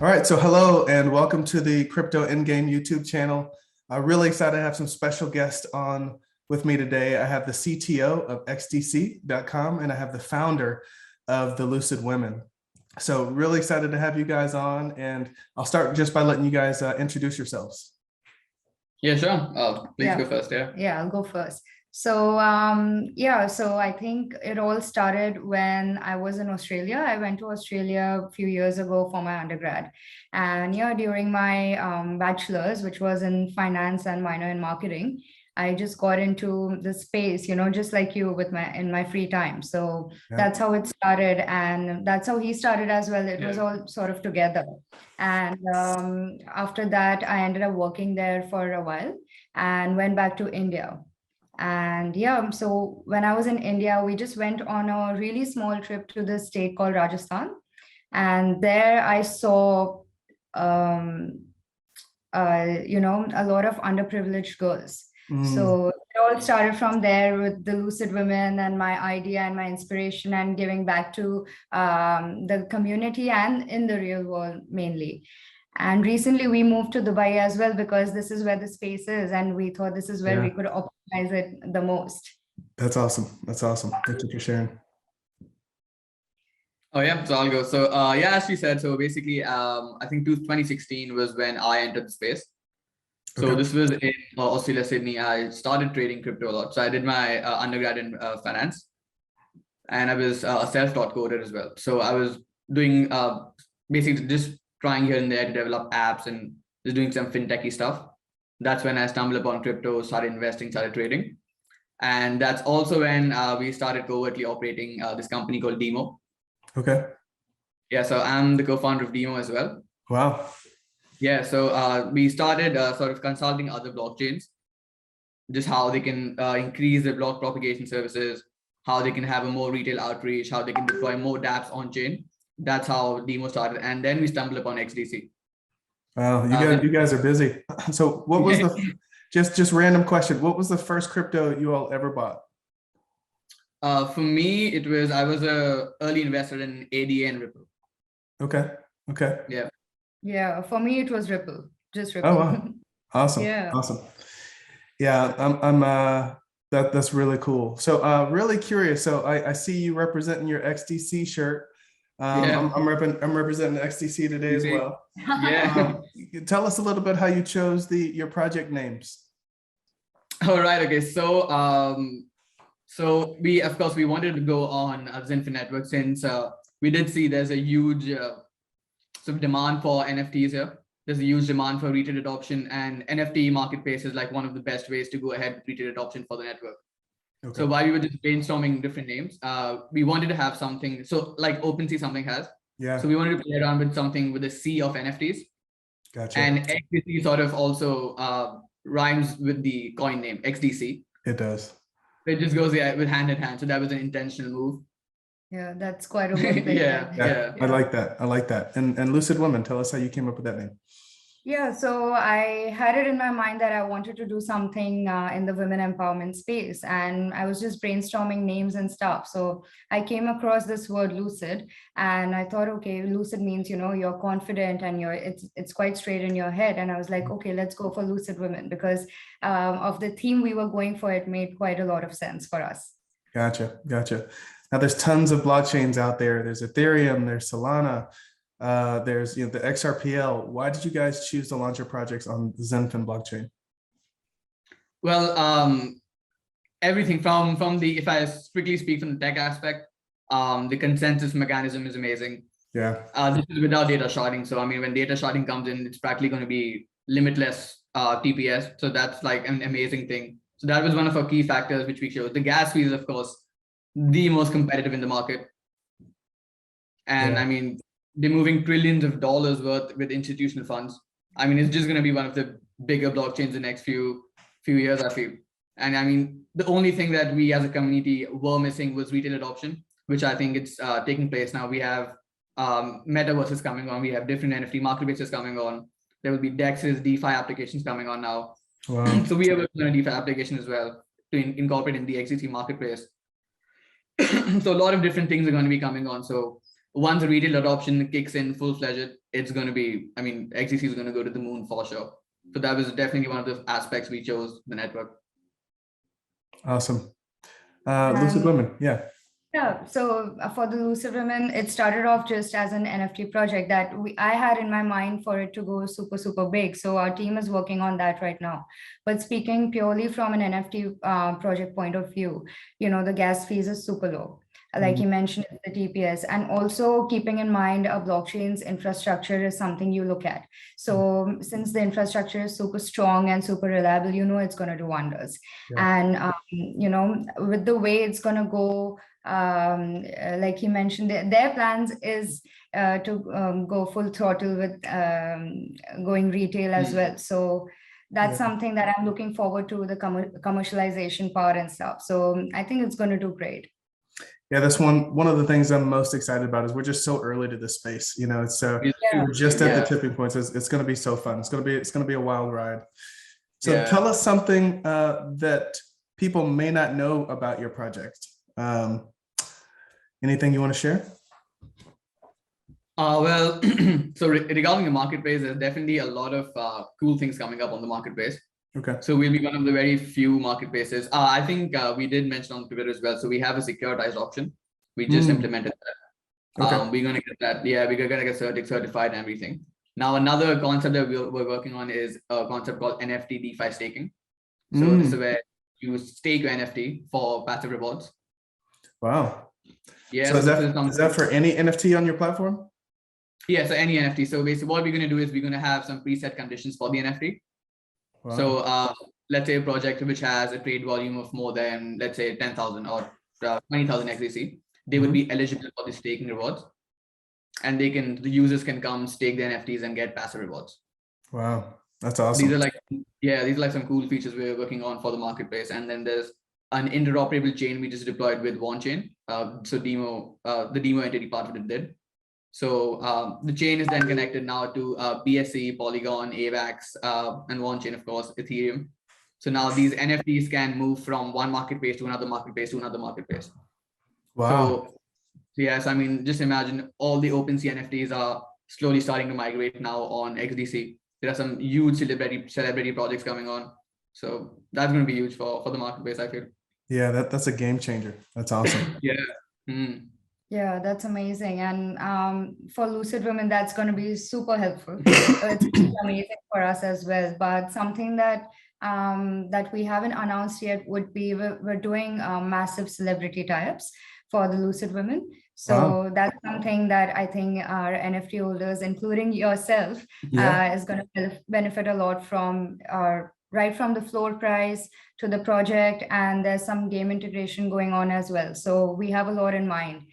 All right, so hello and welcome to the Crypto Endgame YouTube channel. I'm really excited to have some special guests on with me today. I have the CTO of XDC.com and I have the founder of the Lucid Women. So really excited to have you guys on, and I'll start just by letting you guys introduce yourselves. Yeah, sure. Please go first. Yeah, I'll go first. So so I think it all started when I was in Australia. I went to Australia a few years ago for my undergrad. And during my bachelor's, which was in finance and minor in marketing, I just got into the space, just like you with in my free time. So that's how it started. And that's how he started as well. It was all sort of together. And after that, I ended up working there for a while and went back to India. And so when I was in India, we just went on a really small trip to the state called Rajasthan. And there I saw, a lot of underprivileged girls. So it all started from there with the Lucid Women and my idea and my inspiration and giving back to the community and in the real world mainly. And recently we moved to Dubai as well because this is where the space is, and we thought this is where we could optimize it the most. That's awesome. That's awesome. Thank you for sharing. Oh yeah, so I'll go. So as you said, so basically, I think 2016 was when I entered the space. So this was in Australia, Sydney. I started trading crypto a lot. So I did my undergrad in finance, and I was a self-taught coder as well. So I was doing basically just trying here and there to develop apps and just doing some fintechy stuff. That's when I stumbled upon crypto, started investing, started trading. And that's also when we started covertly operating this company called Demo. Okay. Yeah, so I'm the co-founder of Demo as well. Wow. Yeah, so we started sort of consulting other blockchains, just how they can increase their block propagation services, how they can have a more retail outreach, how they can deploy more dApps on chain. That's how Demo started, and then we stumbled upon XDC. Wow, you guys are busy. So what was the just random question? What was the first crypto you all ever bought? For me, I was a early investor in ADA and Ripple. Okay. Yeah. Yeah, for me it was Ripple, just Ripple. Oh wow, awesome. Yeah, awesome. Yeah, that's really cool. So really curious. So I see you representing your XDC shirt. I'm representing XDC today as well. Yeah. Tell us a little bit how you chose your project names. All right. Okay. So so we wanted to go on XinFin network since we did see there's a huge sort of demand for NFTs here. There's a huge demand for retail adoption, and NFT marketplace is like one of the best ways to go ahead with retail adoption for the network. Okay. So while we were just brainstorming different names, we wanted to have something, so like OpenSea something has. Yeah. So we wanted to play around with something with a sea of NFTs. Gotcha. And XDC sort of also rhymes with the coin name, XDC. It does. It just goes with hand in hand. So that was an intentional move. Yeah, that's quite a good thing. Yeah. I like that. And Lucid Women, tell us how you came up with that name. Yeah, so I had it in my mind that I wanted to do something in the women empowerment space, and I was just brainstorming names and stuff. So I came across this word lucid, and I thought, okay, lucid means, you're confident and it's quite straight in your head. And I was like, okay, let's go for Lucid Women because of the theme we were going for. It made quite a lot of sense for us. Gotcha. Now there's tons of blockchains out there. There's Ethereum, there's Solana. There's the XRPL. Why did you guys choose to launch your projects on the XinFin blockchain? Well, everything from the, if I strictly speak from the tech aspect, the consensus mechanism is amazing. Yeah. This is without data sharding. So I mean, when data sharding comes in, it's practically going to be limitless TPS. So that's like an amazing thing. So that was one of our key factors which we showed. The gas fee is, of course, the most competitive in the market. And I mean, they're moving trillions of dollars worth with institutional funds. I mean, it's just going to be one of the bigger blockchains in the next few years, I feel. And I mean, the only thing that we as a community were missing was retail adoption, which I think it's taking place now. We have metaverses coming on. We have different NFT marketplaces coming on. There will be DEXs, DeFi applications coming on now. Wow. So we have a DeFi application as well to incorporate in the XDC marketplace. So a lot of different things are going to be coming on. So once the retail adoption kicks in full-fledged, it's going to be, I mean, XDC is going to go to the moon for sure. So that was definitely one of the aspects we chose the network. Awesome. Lucid Women, yeah. Yeah, so for the Lucid Women, it started off just as an NFT project that I had in my mind for it to go super, super big. So our team is working on that right now. But speaking purely from an NFT project point of view, the gas fees is super low. Like you mentioned, the TPS, and also keeping in mind a blockchain's infrastructure is something you look at. So since the infrastructure is super strong and super reliable, it's going to do wonders. Yeah. And, with the way it's going to go, like you mentioned, their plans is to go full throttle with going retail as well. So that's something that I'm looking forward to, the commercialization part and stuff. So I think it's going to do great. Yeah, that's one of the things I'm most excited about is we're just so early to this space. It's we're just at the tipping points. It's going to be so fun. It's going to be a wild ride. So tell us something that people may not know about your project. Anything you want to share? Well, so regarding the marketplace, there's definitely a lot of cool things coming up on the marketplace. Okay. So we'll be one of the very few marketplaces. I think we did mention on Twitter as well. So we have a securitized option. We just implemented that. Okay. We're going to get that. Yeah, we're going to get certified and everything. Now, another concept that we're working on is a concept called NFT DeFi staking. So this is where you stake your NFT for passive rewards. Wow. Yeah. So is that for any NFT on your platform? Yeah, so any NFT. So basically what we're going to do is we're going to have some preset conditions for the NFT. Wow. So let's say a project which has a trade volume of more than, let's say, 10,000 or 20,000 XDC, they would be eligible for the staking rewards. And the users can come stake their NFTs and get passive rewards. Wow, that's awesome. These are like some cool features we're working on for the marketplace. And then there's an interoperable chain we just deployed with OneChain. So the demo entity part of it did. So the chain is then connected now to BSC, Polygon, AVAX, and OneChain, of course, Ethereum. So now these NFTs can move from one marketplace to another marketplace to another marketplace. Wow. So yes, I mean, just imagine all the OpenSea NFTs are slowly starting to migrate now on XDC. There are some huge celebrity projects coming on. So that's going to be huge for the marketplace, I feel. Yeah, that's a game changer. That's awesome. Yeah. Yeah, that's amazing. And for Lucid Women, that's going to be super helpful. It's amazing for us as well. But something that that we haven't announced yet would be we're doing massive celebrity tie-ups for the Lucid Women. So that's something that I think our NFT holders, including yourself, is going to benefit a lot from right from the floor price to the project. And there's some game integration going on as well. So we have a lot in mind.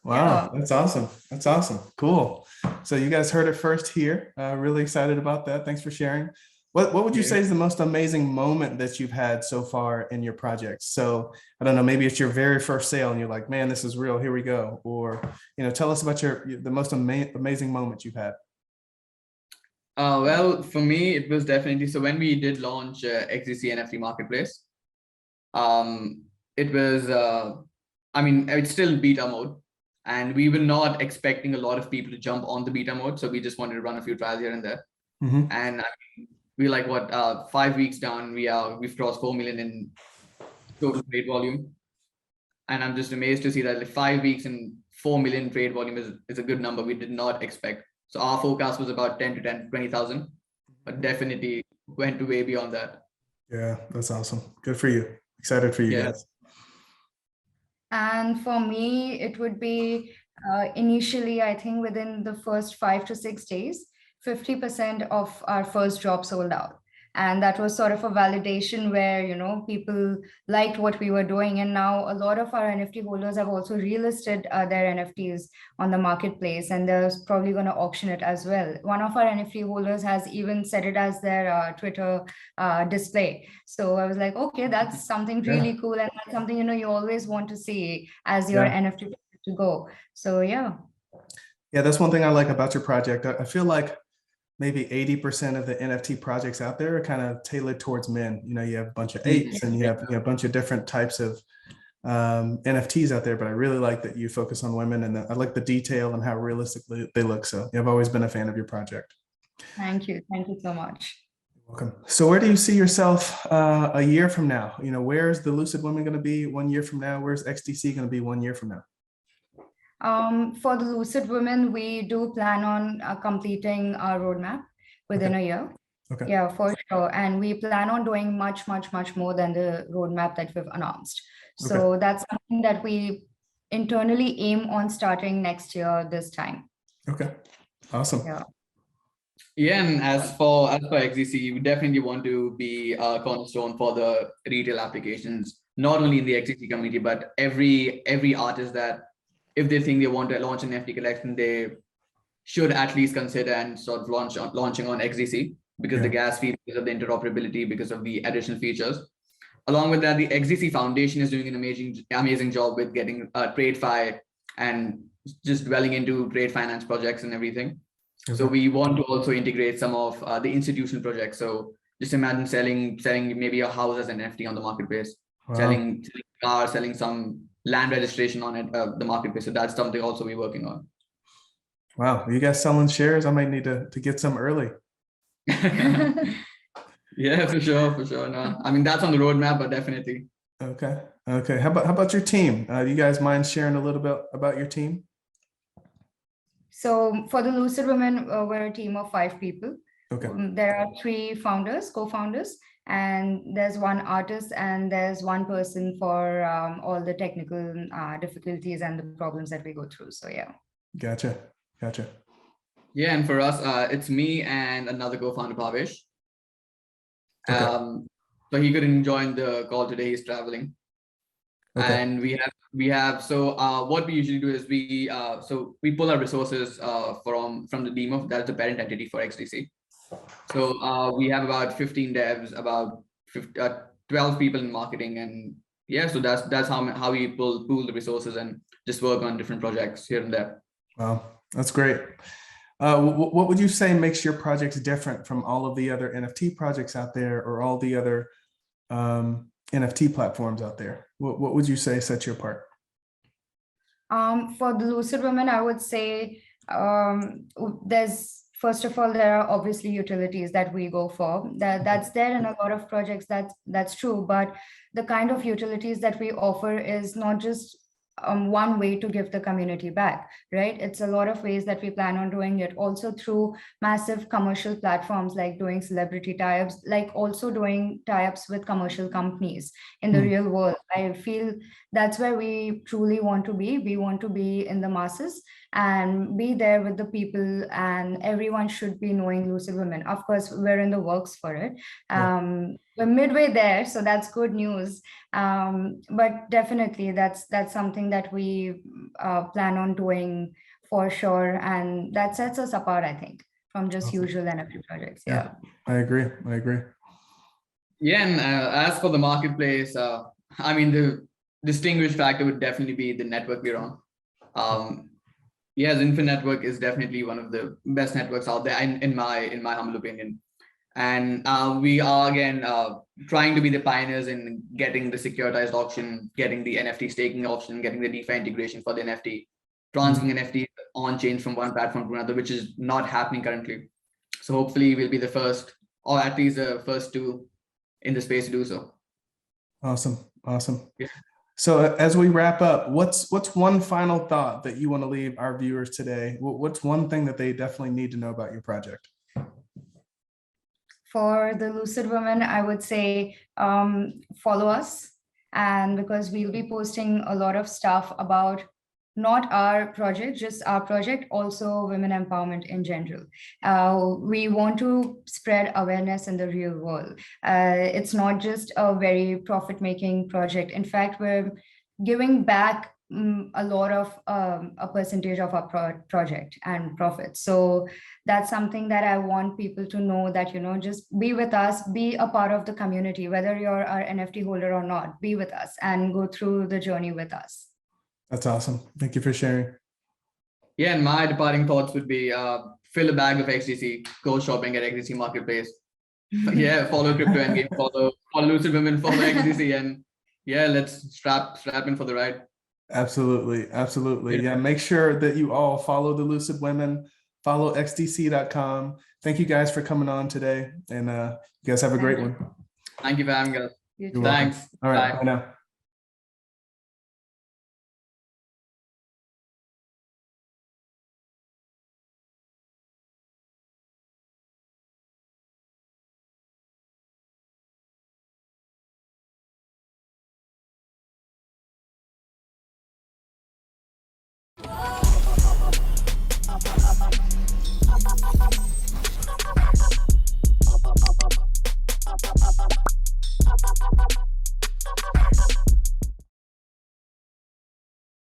Wow, that's awesome. That's awesome. Cool. So you guys heard it first here. Really excited about that. Thanks for sharing. What would you say is the most amazing moment that you've had so far in your project? So I don't know, maybe it's your very first sale and you're like, man, this is real. Here we go. Or, tell us about the most amazing moment you've had. Well, for me, it was definitely, so when we did launch XDSeaNFT marketplace, it was, it's still beta mode. And we were not expecting a lot of people to jump on the beta mode. So we just wanted to run a few trials here and there. And we're like, 5 weeks down, we've crossed 4 million in total trade volume. And I'm just amazed to see that like 5 weeks and 4 million trade volume is a good number we did not expect. So our forecast was about 20,000, but definitely went way beyond that. Yeah, that's awesome. Good for you. Excited for you guys. And for me, it would be initially, I think within the first 5 to 6 days, 50% of our first drop sold out. And that was sort of a validation where, people liked what we were doing. And now a lot of our NFT holders have also relisted their NFTs on the marketplace, and they're probably going to auction it as well. One of our NFT holders has even set it as their Twitter display. So I was like, okay, that's something really cool. And that's something, you always want to see as your NFT to go. So, yeah. Yeah, that's one thing I like about your project. I feel like maybe 80% of the NFT projects out there are kind of tailored towards men. You have a bunch of apes and you have a bunch of different types of NFTs out there, but I really like that you focus on women, and I like the detail and how realistic they look. So I've always been a fan of your project. Thank you. Thank you so much. Welcome. So where do you see yourself a year from now? You know, where's the Lucid Women going to be 1 year from now? Where's XDC going to be 1 year from now? For the Lucid Women, we do plan on completing our roadmap within a year. Okay. Yeah, for sure. And we plan on doing much, much, much more than the roadmap that we've announced. So that's something that we internally aim on starting next year this time. Okay. Awesome. Yeah, and as for XDC, we definitely want to be a cornerstone for the retail applications, not only in the XDC community, but every artist that, if they think they want to launch an NFT collection, they should at least consider and sort of launching on XDC, because the gas fee, because of the interoperability, because of the additional features. Along with that, the XDC Foundation is doing an amazing job with getting TradeFi and just dwelling into trade finance projects and everything. Okay. So we want to also integrate some of the institutional projects. So just imagine selling maybe a house as an NFT on the marketplace, selling cars, selling some land registration on it, the marketplace. So that's something also we're working on. Wow, you guys selling shares? I might need to get some early. Yeah, for sure. No, I mean, that's on the roadmap, but definitely. Okay. How about your team? Do you guys mind sharing a little bit about your team? So for the Lucid Women, we're a team of 5 people. Okay. There are 3 founders, co-founders, and there's 1 artist, and there's 1 person for all the technical difficulties and the problems that we go through. So yeah. Gotcha. Yeah, and for us, it's me and another co-founder, Bhavesh. So he couldn't join the call today. He's traveling. Okay. And we have so what we usually do is we pull our resources from the Demo, that's the parent entity for XDC. So we have about 15 devs, about 12 people in marketing, and yeah, so that's how we pool the resources and just work on different projects here and there. Wow, that's great. What would you say makes your projects different from all of the other NFT projects out there, or all the other NFT platforms out there? What would you say sets you apart? For the Lucid Women, I would say first of all, there are obviously utilities that we go for. That's there in a lot of projects. That's true, but the kind of utilities that we offer is not just one way to give the community back, right? It's a lot of ways that we plan on doing it, also through massive commercial platforms, like doing celebrity tie-ups, like also doing tie-ups with commercial companies in the real world. I feel that's where we truly want to be. We want to be in the masses and be there with the people, and everyone should be knowing Lucid Women. Of course, we're in the works for it. We're midway there, so that's good news. But definitely that's something that we plan on doing for sure, and that sets us apart, I think, from just usual NFT projects. Yeah, I agree. Yeah, and as for the marketplace, I mean, the distinguished factor would definitely be the network we're on. Yeah, XinFin network is definitely one of the best networks out there, in my humble opinion. And we are, again, trying to be the pioneers in getting the securitized auction, getting the NFT staking option, getting the DeFi integration for the NFT, transferring NFT on chain from one platform to another, which is not happening currently. So hopefully we'll be the first, or at least the first 2 in the space to do so. Awesome. Yeah. So as we wrap up, what's one final thought that you want to leave our viewers today? What's one thing that they definitely need to know about your project? For the Lucid Women, I would say follow us, and because we'll be posting a lot of stuff about not our project, just our project, also women empowerment in general. We want to spread awareness in the real world. It's not just a very profit-making project. In fact, we're giving back a lot of a percentage of our project and profits. So that's something that I want people to know, that, just be with us, be a part of the community, whether you're our NFT holder or not, be with us and go through the journey with us. That's awesome. Thank you for sharing. Yeah, and my departing thoughts would be fill a bag of XDC, go shopping at XDC Marketplace. Yeah, follow Crypto Endgame, follow Lucid Women, follow XDC, and yeah, let's strap in for the ride. Absolutely. Absolutely. Yeah. Make sure that you all follow the Lucid Women, follow XDC.com. Thank you guys for coming on today. And you guys have a great one. Thank you for having us. You You're too. welcome. Thanks. All right. Bye. Bye now.